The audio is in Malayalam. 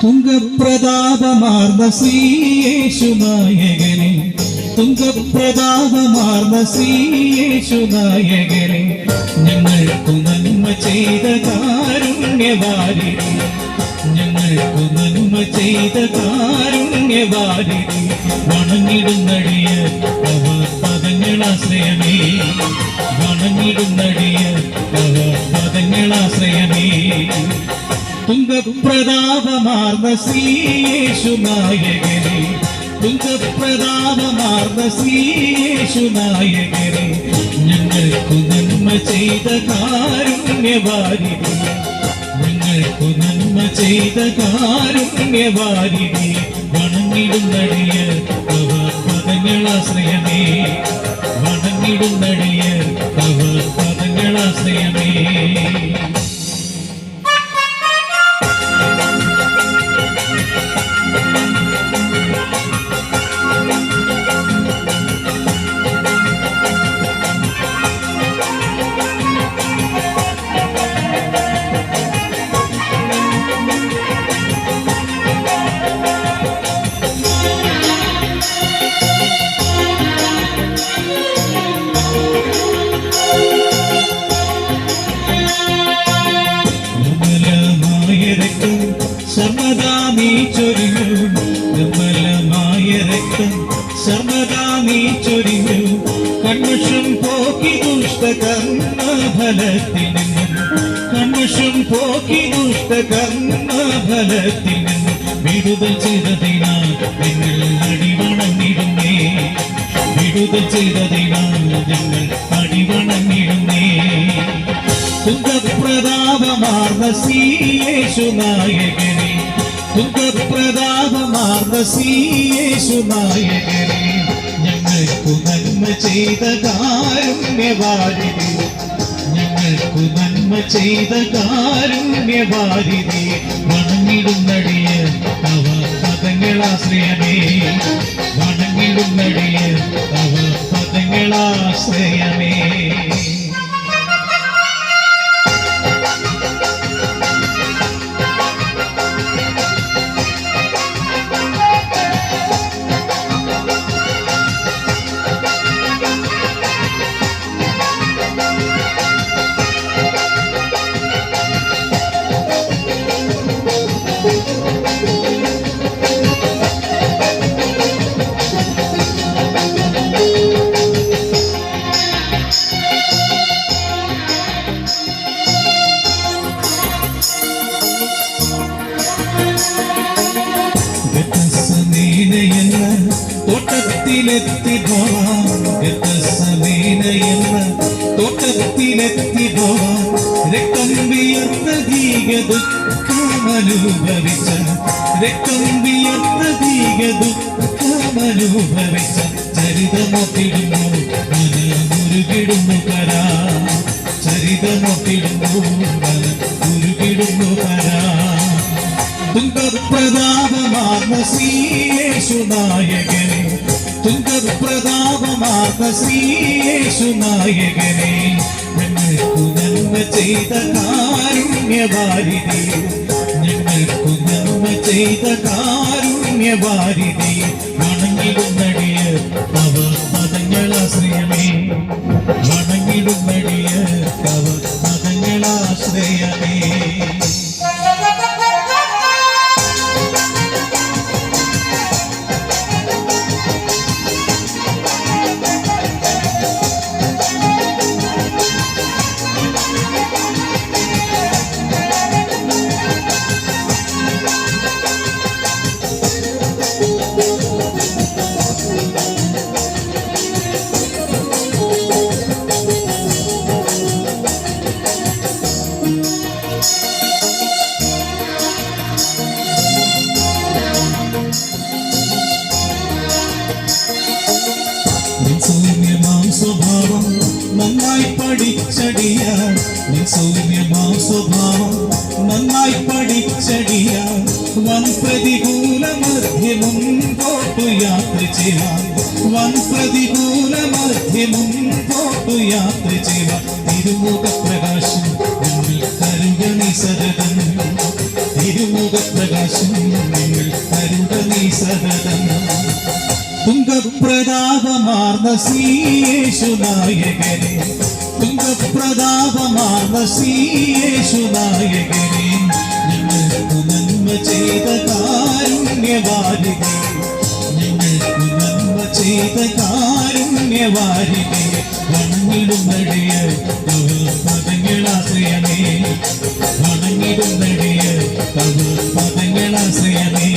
തുംഗപ്രതാപമാർന്ന ശ്രീയേശുനായകനെ, തുംഗപ്രതാപമാർന്ന ശ്രീയേശുനായകനെ, ഞങ്ങൾക്കു നന്മ ചെയ്ത കാരുണ്യവാരിധി, ഞങ്ങൾക്കു നന്മ ചെയ്ത കാരുണ്യവാരിധി, വണങ്ങിടുന്നടിയ അവർ പദങ്ങളാശ്രയമേ, വണങ്ങിടുന്നടിയ അവർ പദങ്ങളാശ്രയമേ. തുംഗപ്രതാപമാർന്ന ശ്രീയേശുനായകനെ, തുംഗപ്രതാപമാർന്ന ശ്രീയേശുനായകനെ, ഞങ്ങൾക്കു നന്മ ചെയ്ത കാരുണ്യവാരിധി, ഞങ്ങൾക്കു നന്മ ചെയ്ത കാരുണ്യവാരിധി, വണങ്ങിടുന്നടിയ അവർ പദങ്ങളാശ്രയമേ, വണങ്ങിടുന്നടിയ അവർ പദങ്ങളാശ്രയമേ. സർവദാ നീ ചൊരിഞ്ഞു, നിർമ്മലമായ രക്തം സർവദാ നീ ചൊരിഞ്ഞു, കന്മഷം പോക്കി ദുഷ്ടകർമ്മഫലത്തിൽ നിന്നും, കന്മഷം പോക്കി ദുഷ്ടകർമ്മഫലത്തിൽ നിന്നും വിടുതൽ ചെയ്തതിനാൽ ഞങ്ങൾ അടിവണങ്ങിടുന്നേ, വിടുതൽ ചെയ്തതിനാൽ ഞങ്ങൾ അടിവണങ്ങിടുന്നേ. തുംഗപ്രതാപമാർന്ന ശ്രീയേശുനായകനെ, തുംഗപ്രതാപമാർന്ന ശ്രീയേശുനായകനെ, ഞങ്ങൾക്കു നന്മ ചെയ്ത കാരുണ്യവാരിധി, ഞങ്ങൾക്കു നന്മ ചെയ്ത കാരുണ്യവാരിധി, വണങ്ങിടുന്നടിയ അവ പദങ്ങളാശ്രയമേ, വണങ്ങിടുന്നടിയ അവ പദങ്ങളാശ്രയമേ. തോട്ടത്തിലെത്തി പോവാം, എന്ന തോട്ടത്തിലെത്തി പോവാം, രക്തം വിയർത്ത ധീക ദുഃഖമനുഭവിച്ച, രക്തം വിയർത്ത ധീക ദുഃഖമനുഭവിച്ച ചരിതമൊത്തിടുന്നു മനമുരുകിടുന്നു കരാ, ചരിതമൊത്തിടുന്നു മനമുരുകിടുന്നു കരാ. തുംഗപ്രതാപമാർന്ന ശ്രീയേശുനായകനെ, തുംഗപ്രതാപമാർന്ന ശ്രീയേശുനായകനെ, ഞങ്ങൾക്കു നന്മ ചെയ്ത കാരുണ്യവാരിധി, ഞങ്ങൾക്കു നന്മ ചെയ്ത കാരുണ്യവാരിധി, വണങ്ങിടുന്നടിയ അവ പദങ്ങളാശ്രയമേ, വണങ്ങിടുന്നടിയ അവ പദങ്ങളാശ്രയമേ. പഠിച്ചടിയാൽ നിൻ സൗമ്യമാ സ്വഭാവം നന്നായി പഠിച്ചടിയാൽ വൻ പ്രതികൂല മധ്യ മുൻപോട്ടു യാത്ര ചെയ്യാൻ വൻ പ്രതികൂല മധ്യ മുൻപോട്ടു യാത്ര ചെയ്യാൻ തിരുമുഖ പ്രകാശം നിങ്ങൾ കരുക നീ സതതം തിരുമുഖ പ്രകാശം നിങ്ങൾ കരുക നീ സതതം തുംഗപ്രതാപമാർന്ന ശ്രീയേശുനായകനെ തുംഗപ്രതാപമാർന്ന ശ്രീയേശുനായകനെ ഞങ്ങൾക്ക് നന്മ ചെയ്ത കാരുണ്യവാരികെ ഞങ്ങൾക്ക് നന്മ ചെയ്ത കാരുണ്യവാരികെ വണങ്ങിടും നടിയ പദങ്ങളാശ്രയമേ വണങ്ങിടും നടിയ പദങ്ങളാശ്രയമേ